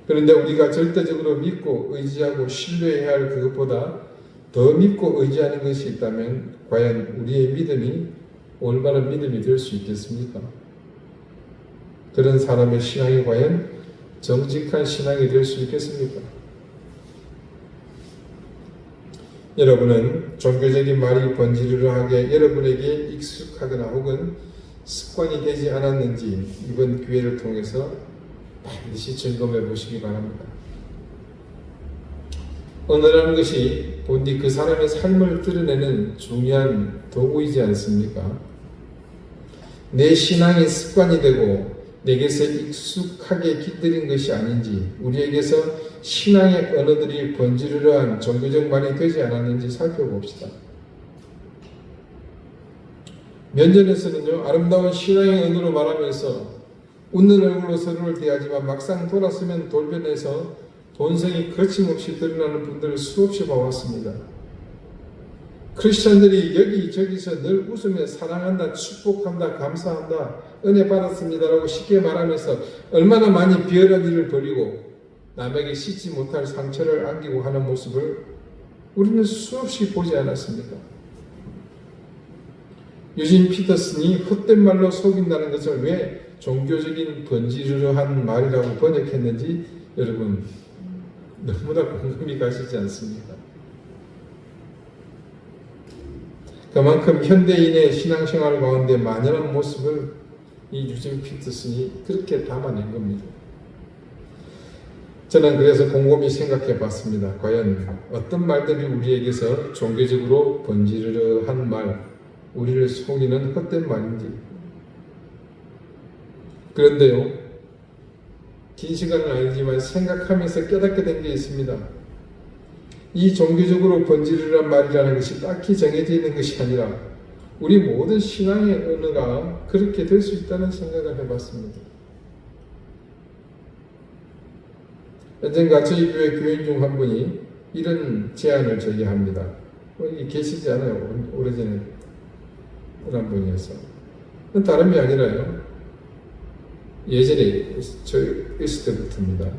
[SPEAKER 1] 그런데 우리가 절대적으로 믿고 의지하고 신뢰해야 할 그것보다 더 믿고 의지하는 것이 있다면 과연 우리의 믿음이 올바른 믿음이 될 수 있겠습니까? 그런 사람의 신앙이 과연 정직한 신앙이 될 수 있겠습니까? 여러분은 종교적인 말이 번지르르 하게 여러분에게 익숙하거나 혹은 습관이 되지 않았는지 이번 기회를 통해서 반드시 점검해 보시기 바랍니다. 언어라는 것이 본디 그 사람의 삶을 드러내는 중요한 도구이지 않습니까? 내 신앙이 습관이 되고 내게서 익숙하게 깃들인 것이 아닌지, 우리에게서 신앙의 언어들이 번지르르한 종교적 말이 되지 않았는지 살펴봅시다. 면전에서는요, 아름다운 신앙의 언어로 말하면서 웃는 얼굴로 서로를 대하지만 막상 돌아서면 돌변해서 본성이 거침없이 드러나는 분들을 수없이 봐왔습니다. 크리스천들이 여기저기서 늘 웃으며 사랑한다, 축복한다, 감사한다, 은혜 받았습니다라고 쉽게 말하면서 얼마나 많이 비열한 일을 벌이고 남에게 씻지 못할 상처를 안기고 하는 모습을 우리는 수없이 보지 않았습니까? 유진 피터슨이 헛된 말로 속인다는 것을 왜 종교적인 번지르르한 말이라고 번역했는지 여러분 너무나 공감이 가시지 않습니까? 그만큼 현대인의 신앙생활 가운데 만연한 모습을 이 유진 피터슨이 그렇게 담아낸 겁니다. 저는 그래서 곰곰이 생각해 봤습니다. 과연 어떤 말들이 우리에게서 종교적으로 번지르르한 말, 우리를 속이는 헛된 말인지. 그런데요, 긴 시간은 아니지만 생각하면서 깨닫게 된 게 있습니다. 이 종교적으로 번지르르한 말이라는 것이 딱히 정해져 있는 것이 아니라 우리 모든 신앙의 언어가 그렇게 될 수 있다는 생각을 해봤습니다. 언젠가 저희 교회 교인 중 한 분이 이런 제안을 저에게 합니다. 여기 계시지 않아요. 오래전에 한 분이어서. 다름이 아니라요, 예전에 저희 있을 때부터입니다.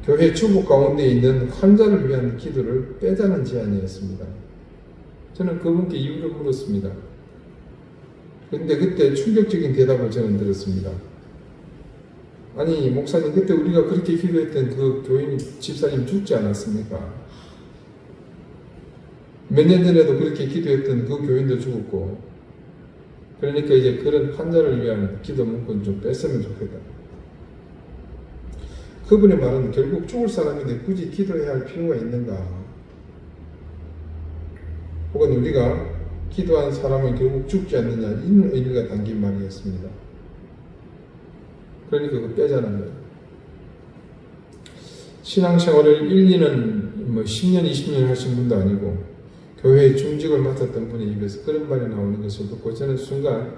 [SPEAKER 1] 교회 주보 가운데 있는 환자를 위한 기도를 빼자는 제안이었습니다. 저는 그분께 이유를 물었습니다. 그런데 그때 충격적인 대답을 저는 들었습니다. 아니 목사님, 그때 우리가 그렇게 기도했던 그 교인 집사님 죽지 않았습니까? 몇 년 전에도 그렇게 기도했던 그 교인도 죽었고, 그러니까 이제 그런 환자를 위한 기도 문구는 좀 뺐으면 좋겠다. 그분의 말은 결국 죽을 사람인데 굳이 기도해야 할 필요가 있는가? 혹은 우리가 기도한 사람은 결국 죽지 않느냐, 이런 의미가 담긴 말이었습니다. 그러니까 그거 빼자는 거예요. 신앙생활을 1, 2년, 10년, 20년 하신 분도 아니고 교회의 중직을 맡았던 분의 입에서 그런 말이 나오는 것을 듣고 저는 순간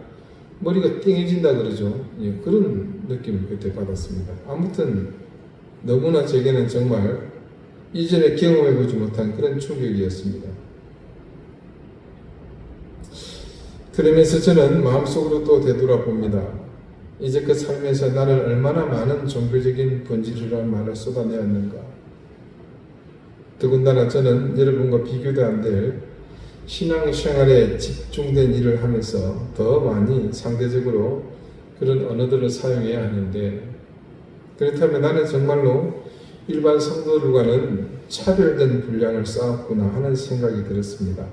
[SPEAKER 1] 머리가 띵해진다 그러죠. 예, 그런 느낌을 그때 받았습니다. 아무튼 너무나 제게는 정말 이전에 경험해보지 못한 그런 충격이었습니다. 그러면서 저는 마음속으로 또 되돌아봅니다. 이제 그 삶에서 나는 얼마나 많은 종교적인 본질이라는 말을 쏟아내었는가. 더군다나 저는 여러분과 비교도 안 될 신앙생활에 집중된 일을 하면서 더 많이 상대적으로 그런 언어들을 사용해야 하는데, 그렇다면 나는 정말로 일반 성도들과는 차별된 분량을 쌓았구나 하는 생각이 들었습니다.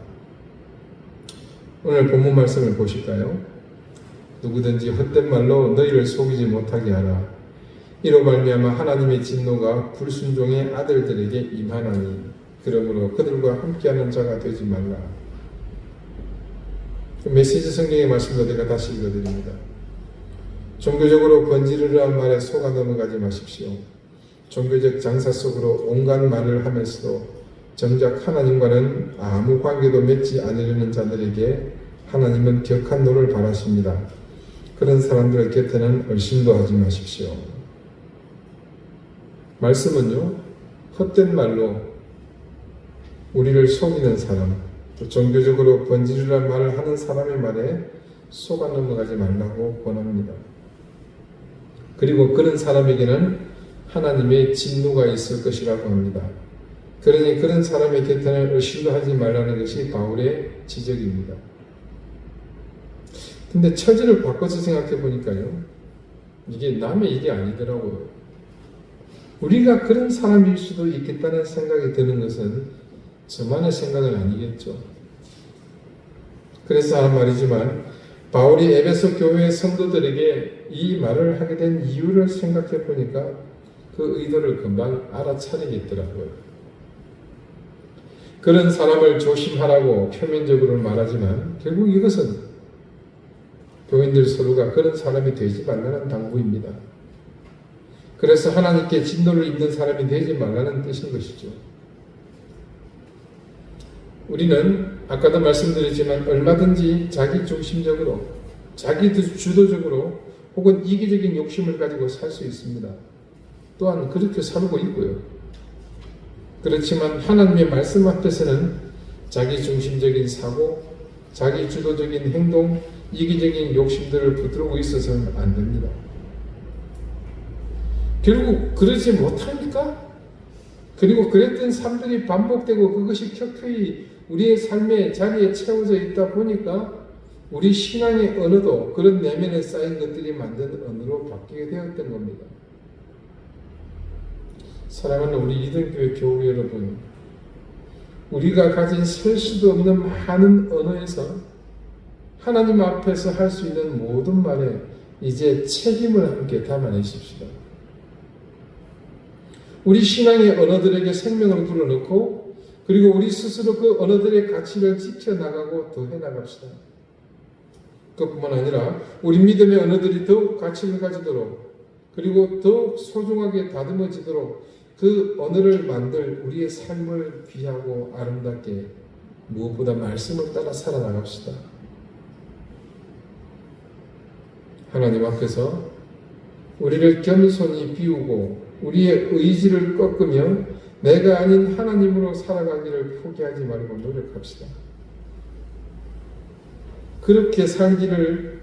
[SPEAKER 1] 오늘 본문 말씀을 보실까요? 누구든지 헛된 말로 너희를 속이지 못하게 하라. 이로 말미암아 하나님의 진노가 불순종의 아들들에게 임하나니 그러므로 그들과 함께하는 자가 되지 말라. 메시지 성경의 말씀도 내가 다시 읽어드립니다. 종교적으로 번지르르한 말에 속아 넘어가지 마십시오. 종교적 장사 속으로 온갖 말을 하면서도 정작 하나님과는 아무 관계도 맺지 않으려는 자들에게 하나님은 격한 노를 바라십니다. 그런 사람들 곁에는 얼씬도 하지 마십시오. 말씀은요, 헛된 말로 우리를 속이는 사람, 또 종교적으로 번지르르한 말을 하는 사람의 말에 속아 넘어가지 말라고 권합니다. 그리고 그런 사람에게는 하나님의 진노가 있을 것이라고 합니다. 그러니 그런 사람의 곁에는 의심도 하지 말라는 것이 바울의 지적입니다. 근데 처지를 바꿔서 생각해 보니까요, 이게 남의 일이 아니더라고요. 우리가 그런 사람일 수도 있겠다는 생각이 드는 것은 저만의 생각은 아니겠죠. 그래서 하는 말이지만 바울이 에베소 교회의 성도들에게 이 말을 하게 된 이유를 생각해 보니까 그 의도를 금방 알아차리겠더라고요. 그런 사람을 조심하라고 표면적으로 말하지만 결국 이것은 교인들 서로가 그런 사람이 되지 말라는 당부입니다. 그래서 하나님께 진노를 입는 사람이 되지 말라는 뜻인 것이죠. 우리는 아까도 말씀드렸지만 얼마든지 자기 중심적으로, 자기 주도적으로 혹은 이기적인 욕심을 가지고 살 수 있습니다. 또한 그렇게 살고 있고요. 그렇지만 하나님의 말씀 앞에서는 자기 중심적인 사고, 자기 주도적인 행동, 이기적인 욕심들을 붙들고 있어서는 안 됩니다. 결국 그러지 못합니까? 그리고 그랬던 삶들이 반복되고 그것이 켜켜이 우리의 삶의 자리에 채워져 있다 보니까 우리 신앙의 언어도 그런 내면에 쌓인 것들이 만든 언어로 바뀌게 되었던 겁니다. 사랑하는 우리 이등교회 교우 여러분, 우리가 가진 셀 수도 없는 많은 언어에서 하나님 앞에서 할 수 있는 모든 말에 이제 책임을 함께 담아내십시다. 우리 신앙의 언어들에게 생명을 불어넣고 그리고 우리 스스로 그 언어들의 가치를 지켜나가고 더해나갑시다. 그뿐만 아니라 우리 믿음의 언어들이 더욱 가치를 가지도록 그리고 더욱 소중하게 다듬어지도록 그 언어를 만들 우리의 삶을 귀하고 아름답게 무엇보다 말씀을 따라 살아나갑시다. 하나님 앞에서 우리를 겸손히 비우고 우리의 의지를 꺾으며 내가 아닌 하나님으로 살아가기를 포기하지 말고 노력합시다. 그렇게 살기를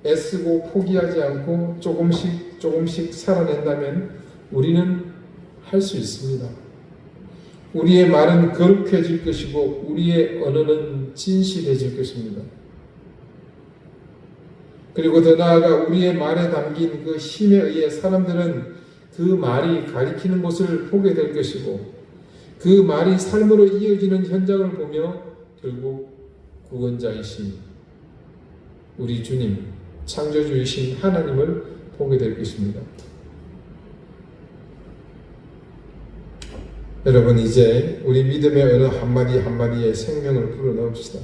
[SPEAKER 1] 애쓰고 포기하지 않고 조금씩 살아낸다면 우리는 할 수 있습니다. 우리의 말은 거룩해질 것이고 우리의 언어는 진실해질 것입니다. 그리고 더 나아가 우리의 말에 담긴 그 힘에 의해 사람들은 그 말이 가리키는 것을 보게 될 것이고 그 말이 삶으로 이어지는 현장을 보며 결국 구원자이신 우리 주님, 창조주이신 하나님을 보게 될 것입니다. 여러분, 이제 우리 믿음의 언어 한마디 한마디에 생명을 불어넣읍시다.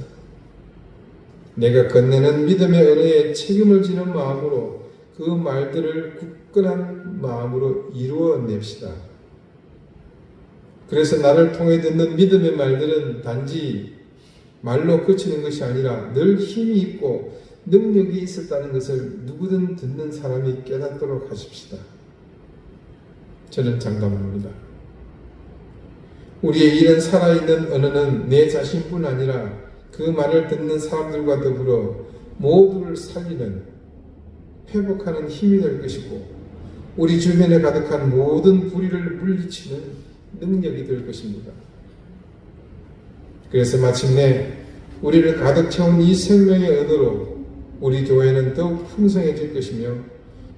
[SPEAKER 1] 내가 건네는 믿음의 언어에 책임을 지는 마음으로 그 말들을 굳건한 마음으로 이루어냅시다. 그래서 나를 통해 듣는 믿음의 말들은 단지 말로 그치는 것이 아니라 늘 힘이 있고 능력이 있었다는 것을 누구든 듣는 사람이 깨닫도록 하십시다. 저는 장담합니다. 우리의 이런 살아있는 언어는 내 자신뿐 아니라 그 말을 듣는 사람들과 더불어 모두를 살리는 회복하는 힘이 될 것이고 우리 주변에 가득한 모든 불의를 물리치는 능력이 될 것입니다. 그래서 마침내 우리를 가득 채운 이 생명의 은혜로 우리 교회는 더욱 풍성해질 것이며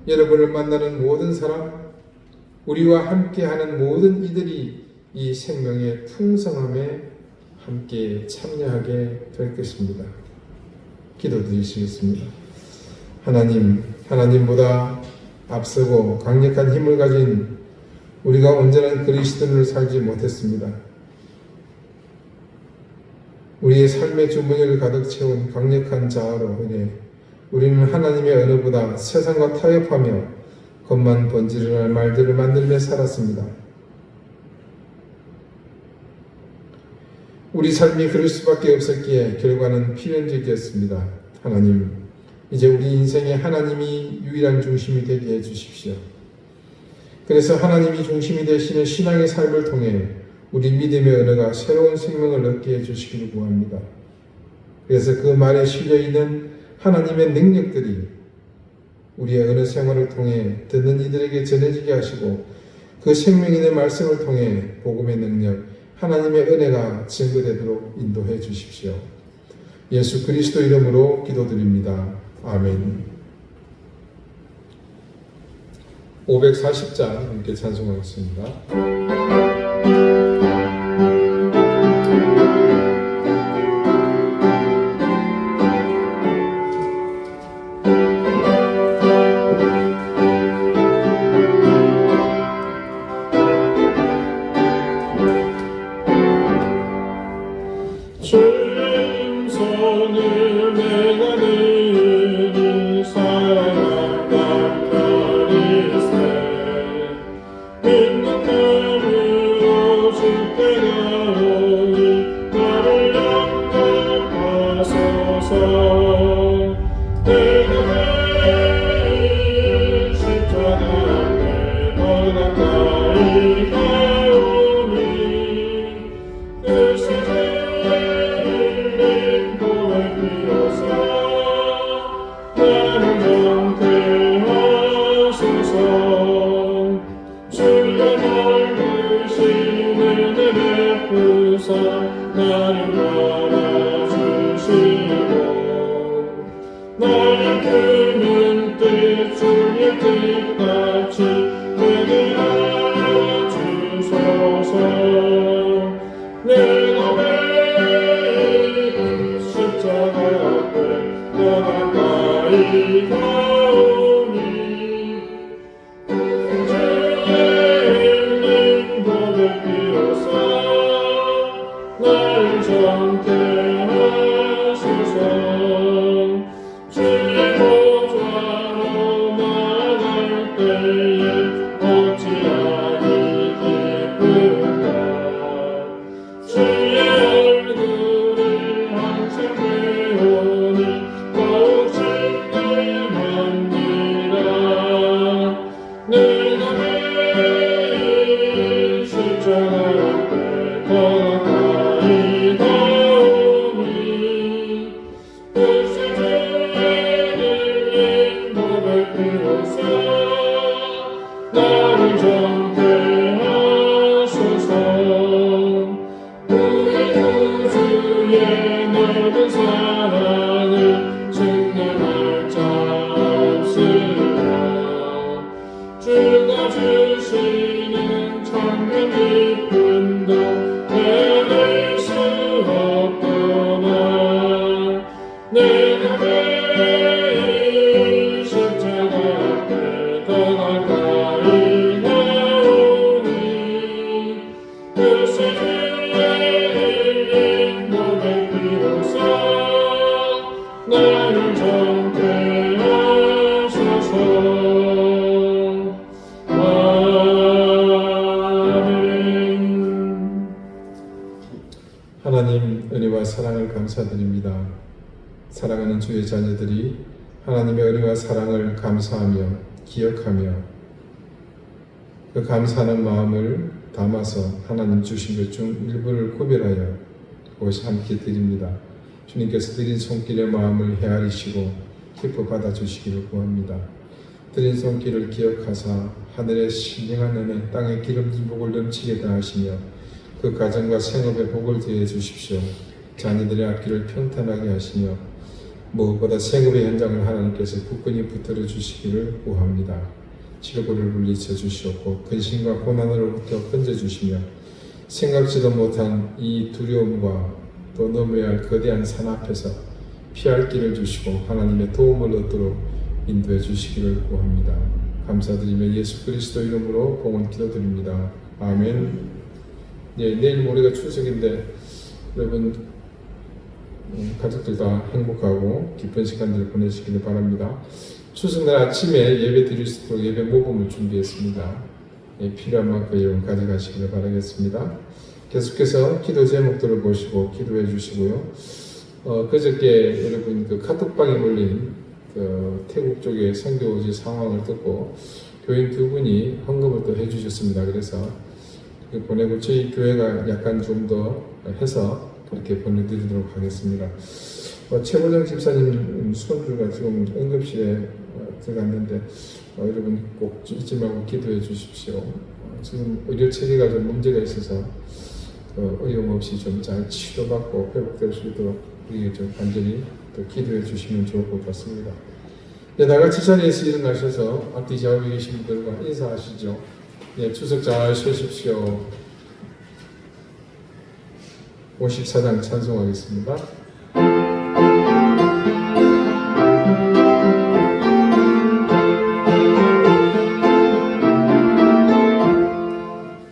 [SPEAKER 1] 여러분을 만나는 모든 사람, 우리와 함께하는 모든 이들이 이 생명의 풍성함에 함께 참여하게 될 것입니다. 기도드리시겠습니다. 하나님보다 앞서고 강력한 힘을 가진 우리가 온전한 그리스도인을 살지 못했습니다. 우리의 삶의 주머니를 가득 채운 강력한 자아로 인해 우리는 하나님의 언어보다 세상과 타협하며 겉만 번지르는 말들을 만들며 살았습니다. 우리 삶이 그럴 수밖에 없었기에 결과는 필연적이었습니다. 하나님, 이제 우리 인생에 하나님이 유일한 중심이 되게 해주십시오. 그래서 하나님이 중심이 되시는 신앙의 삶을 통해 우리 믿음의 언어가 새로운 생명을 얻게 해주시기를 구합니다. 그래서 그 말에 실려있는 하나님의 능력들이 우리의 언어 생활을 통해 듣는 이들에게 전해지게 하시고 그 생명인의 말씀을 통해 복음의 능력, 하나님의 은혜가 증거되도록 인도해 주십시오. 예수 그리스도 이름으로 기도드립니다. 아멘. 540장 함께 찬송하겠습니다.
[SPEAKER 3] 손을 내가 내니 사랑한단 말이세 믿는 마음으로 줄 때가 오니 나를 영접하소서 내가 매일 십자가 앞에 더 가까이 가오니 그 세상에 나를 알아주시고 나를 그는 뜻 주의 뜻같이 되게 하여주소서 내가 매일 십자가 앞에 더 가까이 가오니 주의 일린 고백 비로소 날 정케 하소서 주의 보좌로 나갈 때에 어찌하니 기쁜가 주의 얼굴을 항상 배우니 더욱 쉽게 만니라 내가 매일 십자가 앞에 더 나를 정케 하소서 우리 구주의 넓은 사랑을 증명할 자 없으며 주가 주시는 참된 기쁨도 해낼 수 없구나 내가 매일 십자가 앞에 더 가까이 가오니 글쎄 주의 일린 고백 비로소 나를 정케 하소서 아멘.
[SPEAKER 1] 하나님 은혜와 사랑을 감사드립니다. 사랑하는 주의 자녀들이 하나님의 은혜와 사랑을 감사하며 기억하며 그 감사하는 마음을 담아서 하나님 주신 것 중 일부를 구별하여 그것이 함께 드립니다. 주님께서 드린 손길의 마음을 헤아리시고 기뻐 받아주시기를 구합니다. 드린 손길을 기억하사 하늘의 신령한 은혜 땅의 기름진 복을 넘치게 다하시며 그 가정과 생업에 복을 더해 주십시오. 자녀들의 앞길을 평탄하게 하시며 무엇보다 생업의 현장을 하나님께서 굳건히 붙들어 주시기를 구합니다. 질고를 물리쳐 주시옵고 근심과 고난으로부터 건져주시며 생각지도 못한 이 두려움과 또 넘어야 할 거대한 산 앞에서 피할 길을 주시고 하나님의 도움을 얻도록 인도해 주시기를 구합니다. 감사드리며 예수 그리스도 이름으로 봉헌 기도드립니다. 아멘. 예, 내일 모레가 추석인데 여러분 가족들 다 행복하고 기쁜 시간들을 보내시기를 바랍니다. 추석날 아침에 예배 드릴 수 있도록 예배 모금을 준비했습니다. 예, 필요한 만큼 여러분 가져가시기를 바라겠습니다. 계속해서 기도 제목들을 보시고 기도해 주시고요. 그저께 여러분 그 카톡방에 올린 그 태국 쪽의 선교지 상황을 듣고 교인 두 분이 헌금을 또 해주셨습니다. 그래서 보내고 저희 교회가 약간 좀 더 해서 그렇게 보내드리도록 하겠습니다. 최보정 집사님 손주가 지금 응급실에 들어갔는데 여러분 꼭 잊지 말고 기도해 주십시오. 지금 의료 체계가 좀 문제가 있어서 어려움 없이 좀 잘 치료받고 회복될 수 있도록 우리에게 좀 간절히 또 기도해 주시면 좋을 것 같습니다. 네, 다 같이 자리에서 일어나셔서 앞뒤 좌우에 계신 분들과 인사하시죠. 네, 추석 잘 쉬십시오. 54장 찬송하겠습니다.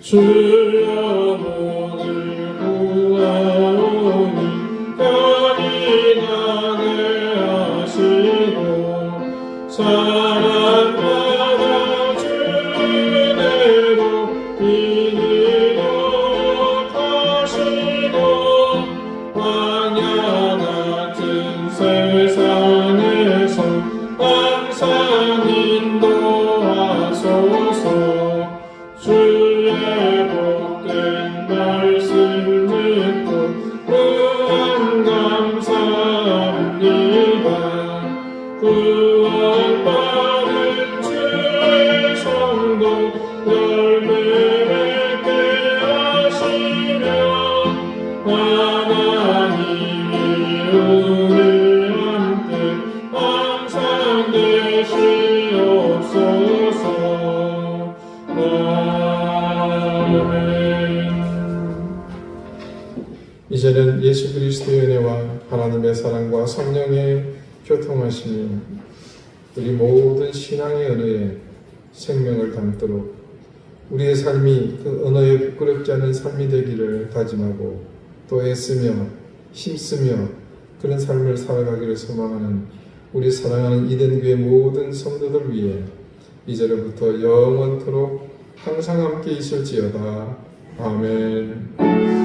[SPEAKER 3] 주여 오늘 구하오니 간이나게 하시고 사랑받아 주내로 이기도록 하시고 광야 같은 세상에서 항상 인도하소서. 주의 복된 말씀 듣고 무한 감사합니다. 구원받은 주의 성도 열매 맺게 하시며 하나님이 우리 함께 항상 계시옵소서.
[SPEAKER 1] 이제는 예수 그리스도의 은혜와 하나님의 사랑과 성령의 교통하심이 우리 모든 신앙의 언어에 생명을 담도록 우리의 삶이 그 언어에 부끄럽지 않은 삶이 되기를 다짐하고 또 애쓰며 힘쓰며 그런 삶을 살아가기를 소망하는 우리 사랑하는 이덴교회 모든 성도들 위해 이제로부터 영원토록 항상 함께 있을지어다. 아멘.